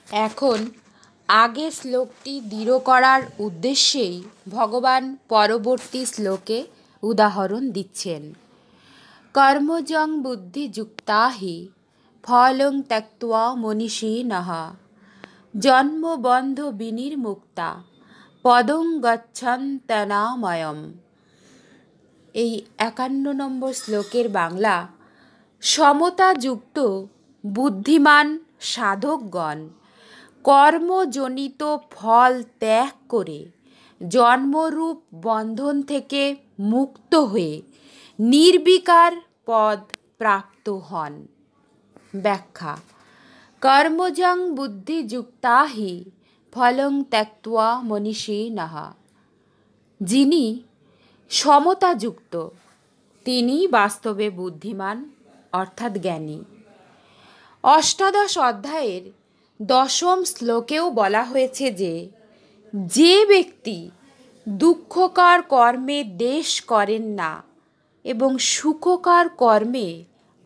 এখন আগের শ্লোকটি দৃঢ় করার উদ্দেশ্যেই ভগবান পরবর্তী শ্লোকে উদাহরণ দিচ্ছেন। কর্মজং বুদ্ধিযুক্তা হি ফলং ত্যক্ত্বা মনীষিণঃ জন্মবন্ধ বিনির্মুক্তা পদং গচ্ছন্ত্যনাময়ম। এই 51 নম্বর শ্লোকের বাংলা: সমতাযুক্ত বুদ্ধিমান সাধকগণ কর্মজনিত ফল ত্যাগ করে জন্মরূপ বন্ধন থেকে মুক্ত হয়ে নির্বিকার পদ প্রাপ্ত হন। ব্যাখ্যা: কর্মজং বুদ্ধিযুক্তা হি ফলং ত্যক্ত্বা মনীষিণঃ। যিনি সমতাযুক্ত তিনি বাস্তবে বুদ্ধিমান অর্থাৎ জ্ঞানী। অষ্টাদশ অধ্যায়ের 10ম শ্লোকেও বলা হয়েছে যে যে ব্যক্তি দুঃখকর কর্মে দ্বেষ করেন না এবং সুখকর কর্মে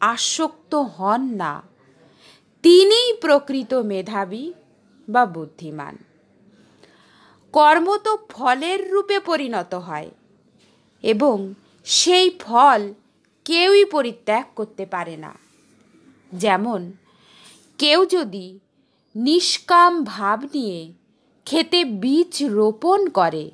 আসক্ত হন না তিনিই প্রকৃত মেধাবী বা বুদ্ধিমান। কর্ম তো ফলের রূপে পরিণত হয় এবং সেই ফল কেউই পরিত্যাগ করতে পারে না। যেমন কেউ যদি নিষ্কাম ভাব নিয়ে খেতে বীজ রোপণ করে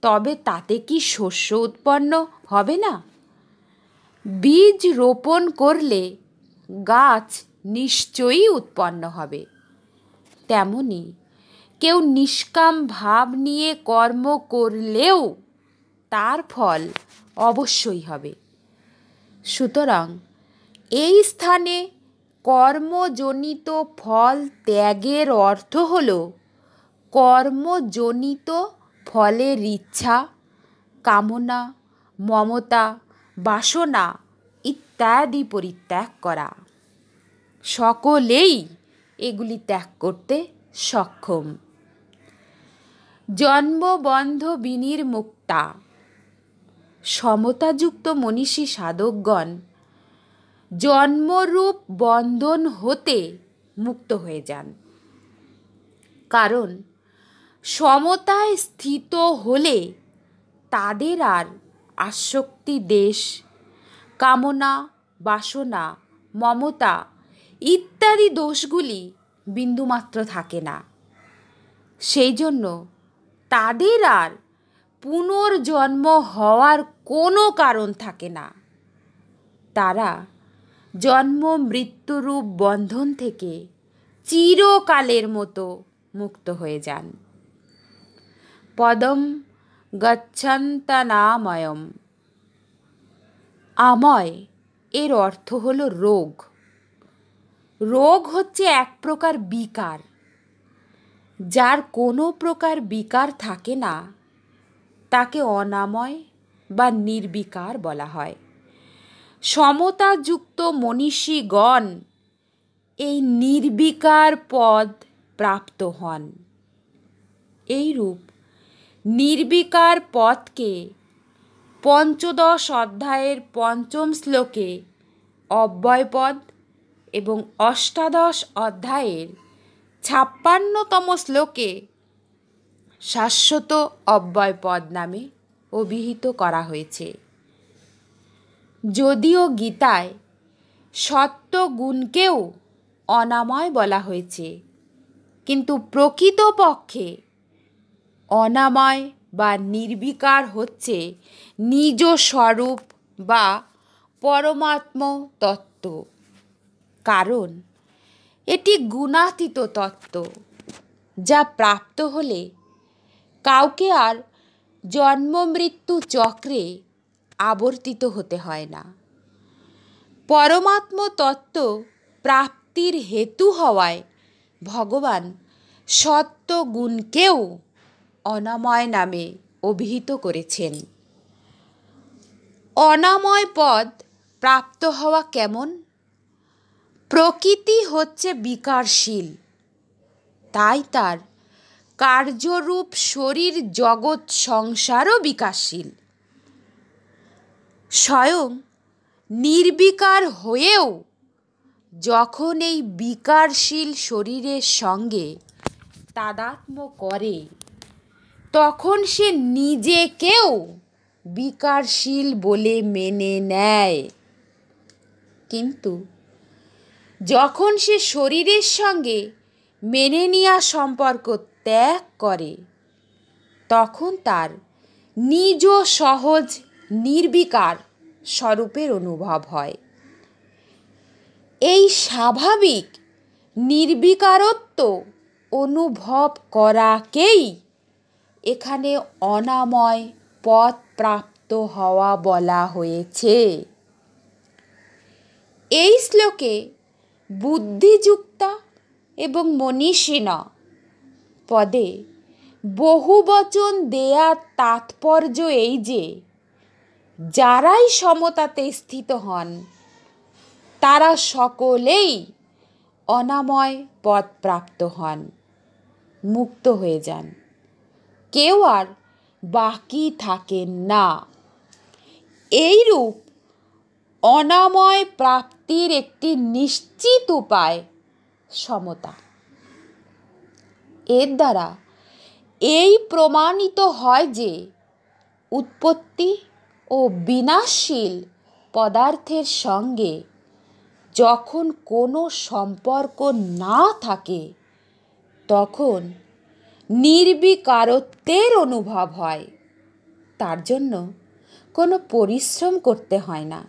তবে তাতে কি শস্য উৎপন্ন হবে না? বীজ রোপণ করলে গাছ নিশ্চয়ই উৎপন্ন হবে। তেমনি কেউ নিষ্কাম ভাব নিয়ে কর্ম করলেও তার ফল অবশ্যই হবে। সুতরাং এই স্থানে কর্মজনিত ফল ত্যাগের অর্থ হল কর্মজনিত ফলের ইচ্ছা, কামনা, মমতা, বাসনা ইত্যাদি পরিত্যাগ করা। সকলেই এগুলি ত্যাগ করতে সক্ষম। জন্মবন্ধ বিনির্মুক্তা। সমতাযুক্ত মনীষী সাধকগণ জন্মরূপ বন্ধন হতে মুক্ত হয়ে যান। কারণ সমতায় স্থিত হলে তাদের আর আসক্তি, দ্বেষ, কামনা, বাসনা, মমতা ইত্যাদি দোষগুলি বিন্দুমাত্র থাকে না। সেই জন্য তাদের আর পুনর্জন্ম হওয়ার কোনো কারণ থাকে না। তারা জন্ম মৃত্যুরূপ বন্ধন থেকে চিরকালের মতো মুক্ত হয়ে যান। পদম গচ্ছন্তনাময়ম। আময় এর অর্থ হলো রোগ। রোগ হচ্ছে এক প্রকার বিকার। যার কোনো প্রকার বিকার থাকে না তাকে অনাময় বা নির্বিকার বলা হয়। সমতাযুক্ত মনীষীগণ এই নির্বিকার পদ প্রাপ্ত হন। এইরূপ নির্বিকার পদকে 15 অধ্যায়ের 5ম শ্লোকে অব্যয়পদ এবং অষ্টাদশ অধ্যায়ের 56তম শ্লোকে শাশ্বত অব্যয়পদ নামে অভিহিত করা হয়েছে। যদিও গীতায় সত্ত্বগুণকেও অনাময় বলা হয়েছে, কিন্তু প্রকৃতপক্ষে অনাময় বা নির্বিকার হচ্ছে নিজ স্বরূপ বা পরমাত্ম তত্ত্ব। কারণ এটি গুণাতীত তত্ত্ব, যা প্রাপ্ত হলে কাউকে আর জন্ম মৃত্যু চক্রে আবর্তিত হতে হয় না। পরমাত্ম তত্ত্ব প্রাপ্তির হেতু হওয়ায় ভগবান সত্ত্বগুণকেও অনাময় নামে অভিহিত করেছেন। অনাময় পদ প্রাপ্ত হওয়া কেমন? প্রকৃতি হচ্ছে বিকারশীল, তাই তার কার্যরূপ শরীর জগৎ সংসারও বিকারশীল। স্বয়ং নির্বিকার হয়েও যখন এই বিকারশীল শরীরের সঙ্গে তাদাত্ম্য করে তখন সে নিজেকেও বিকারশীল বলে মেনে নেয়। কিন্তু যখন সে শরীরের সঙ্গে মেনে নেওয়া সম্পর্ক ত্যাগ করে তখন তার নিজ সহজ নির্বিকার স্বরূপের অনুভব হয়। এই স্বাভাবিক নির্বিকারত্ব অনুভব করাকেই এখানে অনাময় পদ প্রাপ্ত হওয়া বলা হয়েছে। এই শ্লোকে বুদ্ধিযুক্তা এবং মনীষিণা পদে বহুবচন দেয়ার তাৎপর্য এই যে যারাই সমতাতে স্থিত হন তারা সকলেই অনাময় পদ প্রাপ্ত হন, মুক্ত হয়ে যান, কেউ আর বাকি থাকেন না। এইরূপ অনাময় প্রাপ্তির একটি নিশ্চিত উপায় সমতা। এর দ্বারা এই প্রমাণিত হয় যে উৎপত্তি ও বিনাশশীল পদার্থের সঙ্গে যখন কোনো সম্পর্ক না থাকে তখন নির্বিকারত্বের অনুভব হয়। তার জন্য কোনো পরিশ্রম করতে হয় না,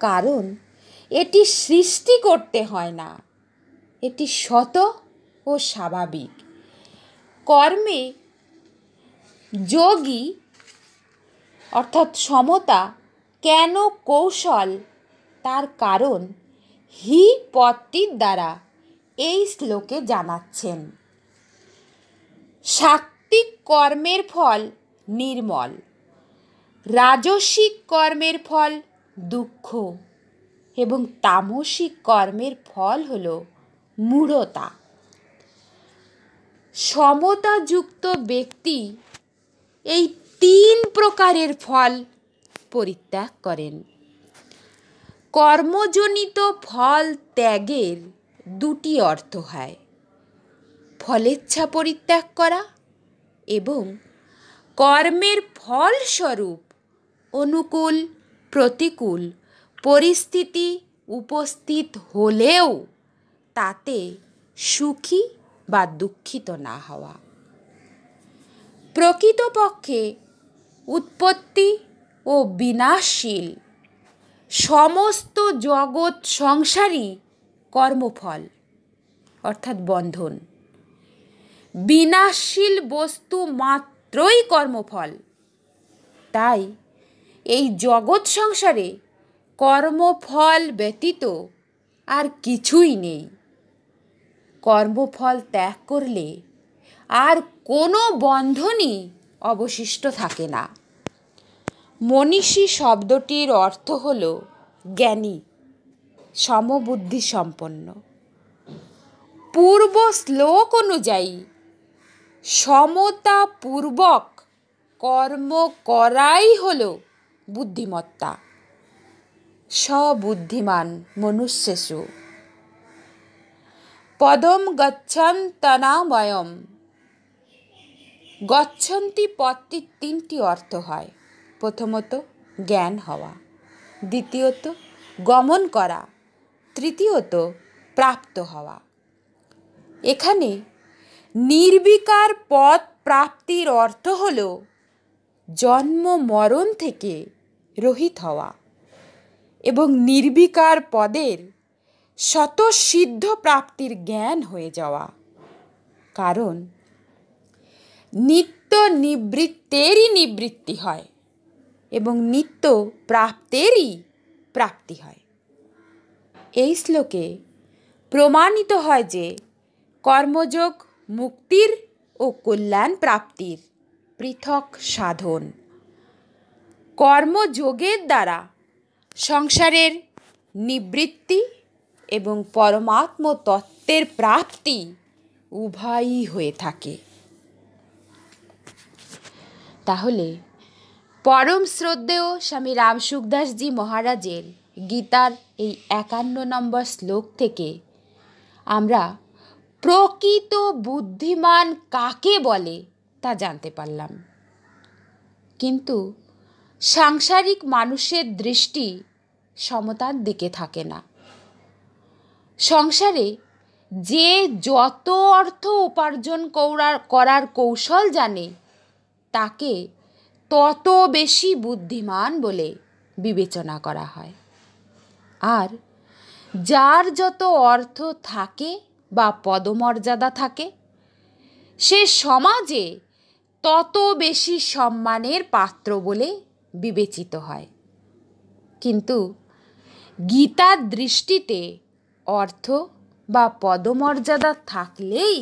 কারণ এটি সৃষ্টি করতে হয় না, এটি স্বত ও স্বাভাবিক। কর্মে যোগী অর্থাৎ সমতা কেন কৌশল তার কারণ হি পদটির দ্বারা এই শ্লোকে জানাচ্ছেন। সাত্ত্বিক কর্মের ফল নির্মল, রাজসিক কর্মের ফল দুঃখ এবং তামসিক কর্মের ফল হল মূঢ়তা। সমতাযুক্ত ব্যক্তি এই 3 প্রকারের ফল পরিত্যাগ করেন। কর্মজনিত ফল ত্যাগের 2টি অর্থ হয়, ফলেচ্ছা পরিত্যাগ করা এবং কর্মের ফলস্বরূপ অনুকূল প্রতিকূল পরিস্থিতি উপস্থিত হলেও তাতে সুখী বা দুঃখিত না হওয়া। প্রকৃতপক্ষে উৎপত্তি ও বিনাশশীল সমস্ত জগৎ সংসারই কর্মফল অর্থাৎ বন্ধন। বিনাশশীল বস্তু মাত্রই কর্মফল। তাই এই জগৎ সংসারে কর্মফল ব্যতীত আর কিছুই নেই। কর্মফল ত্যাগ করলে আর কোনো বন্ধনই অবশিষ্ট থাকে না। মনীষী শব্দটির অর্থ হল জ্ঞানী, সমবুদ্ধি সম্পন্ন। পূর্ব শ্লোক অনুযায়ী সমতাপূর্বক কর্ম করাই হল বুদ্ধিমত্তা। সবুদ্ধিমান মনুষ্যেষু পদম গচ্ছন্তনাময়ম। গচ্ছন্তি পদটির 3টি অর্থ হয়। প্রথমত জ্ঞান হওয়া, দ্বিতীয়ত গমন করা, তৃতীয়ত প্রাপ্ত হওয়া। এখানে নির্বিকার পদ প্রাপ্তির অর্থ হল জন্ম মরণ থেকে রহিত হওয়া এবং নির্বিকার পদের স্বতঃসিদ্ধ প্রাপ্তির জ্ঞান হয়ে যাওয়া। কারণ নিত্য নিবৃত্তেরই নিবৃত্তি হয় এবং নিত্য প্রাপ্তেরই প্রাপ্তি হয়। এই শ্লোকে প্রমাণিত হয় যে কর্মযোগ মুক্তির ও কল্যাণ প্রাপ্তির পৃথক সাধন। কর্মযোগের দ্বারা সংসারের নিবৃত্তি এবং পরমাত্ম তত্ত্বের প্রাপ্তি উভয়ই হয়ে থাকে। তাহলে পরম শ্রদ্ধেয় স্বামী রামসুখদাসজি মহারাজের গীতার এই 51 নম্বর শ্লোক থেকে আমরা প্রকৃত বুদ্ধিমান কাকে বলে তা জানতে পারলাম। কিন্তু সাংসারিক মানুষের দৃষ্টি সমতার দিকে থাকে না। সংসারে যে যত অর্থ উপার্জন করার কৌশল জানে তাকে তত বেশি বুদ্ধিমান বলে বিবেচনা করা হয়। আর যার যত অর্থ থাকে বা পদমর্যাদা থাকে সে সমাজে তত বেশি সম্মানের পাত্র বলে বিবেচিত হয়। কিন্তু গীতার দৃষ্টিতে অর্থ বা পদমর্যাদা থাকলেই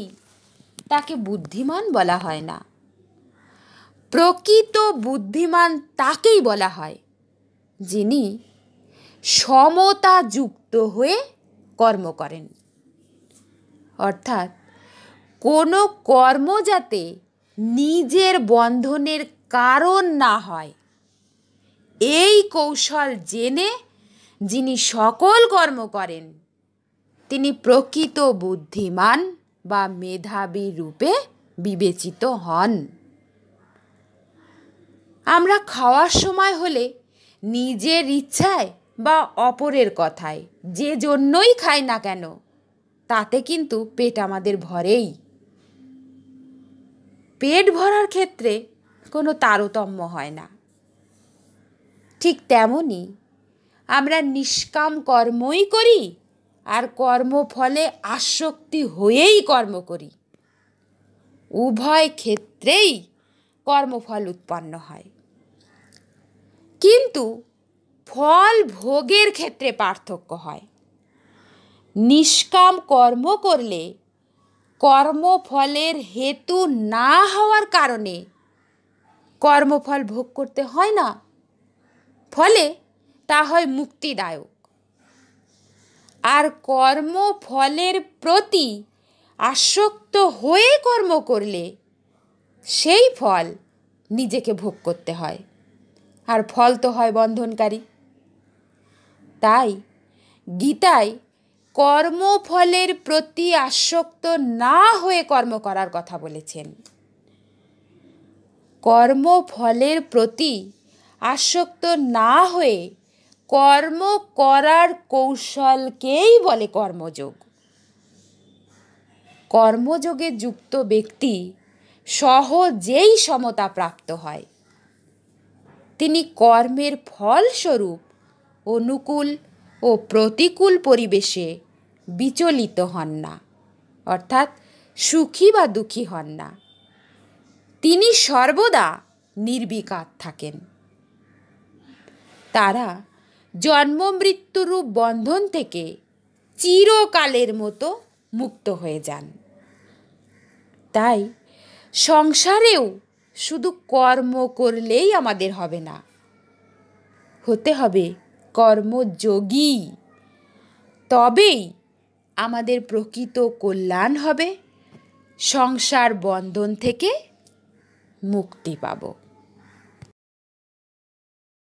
তাকে বুদ্ধিমান বলা হয় না। প্রকৃত বুদ্ধিমান তাকেই বলা হয় যিনি সমতাযুক্ত হয়ে কর্ম করেন, অর্থাৎ কোনো কর্ম যাতে নিজের বন্ধনের কারণ না হয় এই কৌশল জেনে যিনি সকল কর্ম করেন তিনি প্রকৃত বুদ্ধিমান বা মেধাবী রূপে বিবেচিত হন। আমরা খাওয়ার সময় হলে নিজের ইচ্ছায় বা অপরের কথায় যে জন্যই খাই না কেন তাতে কিন্তু পেট আমাদের ভরেই। পেট ভরার ক্ষেত্রে কোনো তারতম্য হয় না। ঠিক তেমনি আমরা নিষ্কাম কর্মই করি আর কর্মফলে আসক্তি হয়েই কর্ম করি। উভয় ক্ষেত্রেই কর্মফল উৎপন্ন হয়, কিন্তু ফল ভোগের ক্ষেত্রে পার্থক্য হয়। নিষ্কাম কর্ম করলে কর্মফলের হেতু না হওয়ার কারণে কর্মফল ভোগ করতে হয় না, ফলে তা হয় মুক্তিদায়ক। আর কর্মফলের প্রতি আসক্ত হয়ে কর্ম করলে সেই ফল নিজেকে ভোগ করতে হয়, আর ফল তো হয় বন্ধনকারী। তাই গীতায় কর্মফলের প্রতি আসক্ত না হয়ে কর্ম করার কথা বলেছেন। কর্মফলের প্রতি আসক্ত না হয়ে কর্ম করার কৌশলকেই বলে কর্মযোগ। কর্মযোগে যুক্ত ব্যক্তি সহজেই সমতা প্রাপ্ত হয়। তিনি কর্মের ফলস্বরূপ অনুকূল ও প্রতিকূল পরিবেশে বিচলিত হন না, অর্থাৎ সুখী বা দুঃখী হন না। তিনি সর্বদা নির্বিকার থাকেন। তারা জন্ম মৃত্যুরূপ বন্ধন থেকে চিরকালের মতো মুক্ত হয়ে যান। তাই সংসারেও শুধু কর্ম করলেই আমাদের হবে না, হতে হবে কর্মযোগী। তবেই আমাদের প্রকৃত কল্যাণ হবে, সংসার বন্ধন থেকে মুক্তি পাব।